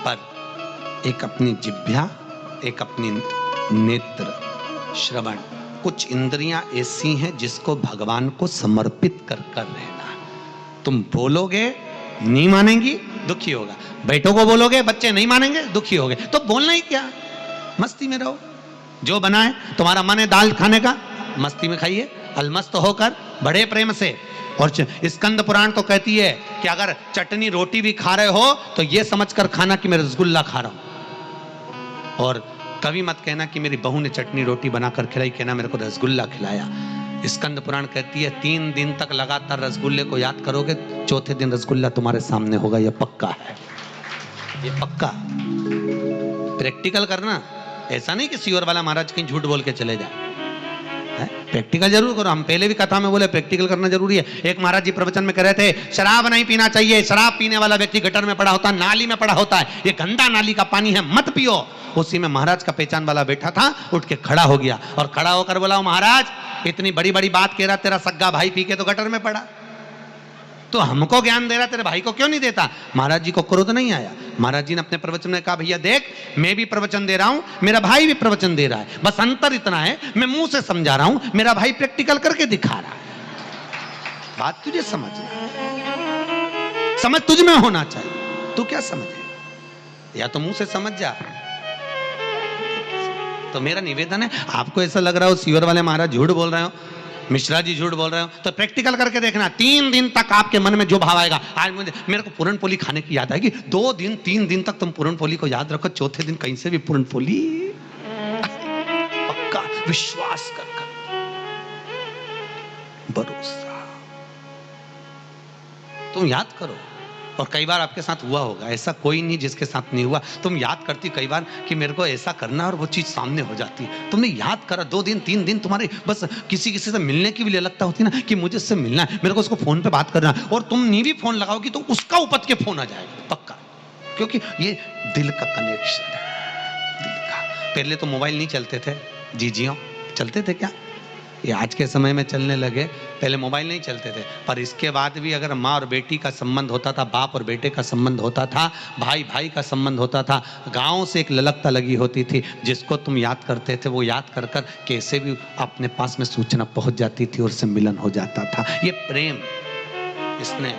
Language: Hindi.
पर एक अपनी जिह्वा, एक अपनी नेत्र श्रवण, कुछ इंद्रियां ऐसी हैं जिसको भगवान को समर्पित कर कर रहना। तुम बोलोगे नहीं मानेंगी, दुखी होगा। बेटों को बोलोगे बच्चे नहीं मानेंगे, दुखी होगे। तो बोलना ही क्या, मस्ती में रहो। जो बनाए तुम्हारा मन है दाल खाने का, मस्ती में खाइए, अलमस्त होकर बड़े प्रेम से। और स्कंद पुराण तो कहती है कि अगर चटनी रोटी भी खा रहे हो तो ये समझकर खाना कि मैं रसगुल्ला खा रहा हूं। और कभी मत कहना कि मेरी बहू ने चटनी रोटी बनाकर खिलाई, कहना मेरे को रसगुल्ला खिलाया। स्कंद पुराण कहती है 3 दिन तक लगातार रसगुल्ले को याद करोगे, चौथे दिन रसगुल्ला तुम्हारे सामने होगा। यह पक्का है, ये पक्का। प्रैक्टिकल करना, ऐसा नहीं कि सियोर वाला महाराज कहीं झूठ बोल के चले जाए। प्रैक्टिकल जरूर करो। हम पहले भी कथा में बोले प्रैक्टिकल करना जरूरी है। एक महाराज जी प्रवचन में कह रहे थे शराब नहीं पीना चाहिए, शराब पीने वाला व्यक्ति गटर में पड़ा होता है, नाली में पड़ा होता है, ये गंदा नाली का पानी है, मत पियो। उसी में महाराज का पहचान वाला बैठा था, उठ के खड़ा हो गया और खड़ा होकर बोला, महाराज इतनी बड़ी बड़ी बात कह रहा, तेरा सग्गा भाई पी के तो गटर में पड़ा, तो हमको ज्ञान दे रहा, तेरे भाई को क्यों नहीं देता? महाराज जी को क्रोध नहीं आया। महाराज जी ने अपने प्रवचन में कहा, भैया देख, मैं भी प्रवचन दे रहा हूं, मेरा भाई भी प्रवचन दे रहा है, बस अंतर इतना है मैं मुंह से समझा रहा हूं, मेरा भाई प्रैक्टिकल करके दिखा रहा है। बात तुझे समझना, समझ तुझ में होना चाहिए। तू क्या समझे, या तो मुंह से समझ जा। तो मेरा निवेदन है, आपको ऐसा लग रहा हो सियोर वाले महाराज झूठ बोल रहे हो, मिश्रा जी झूठ बोल रहे हो, तो प्रैक्टिकल करके देखना। 3 दिन तक आपके मन में जो भाव आएगा, आज मेरे को पूरन पोली खाने की याद आएगी, 2 दिन 3 दिन तक तुम पूरन पोली को याद रखो, चौथे दिन कहीं से भी पूरन पोली पक्का विश्वास कर भरोसा तुम याद करो। और कई बार आपके साथ हुआ होगा, ऐसा कोई नहीं जिसके साथ नहीं हुआ। तुम याद करती कई बार कि मेरे को ऐसा करना, और वो चीज सामने हो जाती है। तुमने याद करा, 2 दिन 3 दिन तुम्हारे बस किसी से मिलने की भी लगता होती ना कि मुझे उससे मिलना है, मेरे को उसको फोन पे बात करना, और तुम नहीं भी फोन लगाओगी तो उसका उपत के फोन आ जाएगा पक्का, क्योंकि ये दिल का कनेक्शन है, दिल का। पहले तो मोबाइल नहीं चलते थे, जीजियों चलते थे क्या? ये आज के समय में चलने लगे, पहले मोबाइल नहीं चलते थे। पर इसके बाद भी अगर माँ और बेटी का संबंध होता था, बाप और बेटे का संबंध होता था, भाई भाई का संबंध होता था, गांव से एक ललकता लगी होती थी, जिसको तुम याद करते थे वो याद कर कर कैसे भी अपने पास में सूचना पहुंच जाती थी और उससे मिलन हो जाता था। ये प्रेम, इसने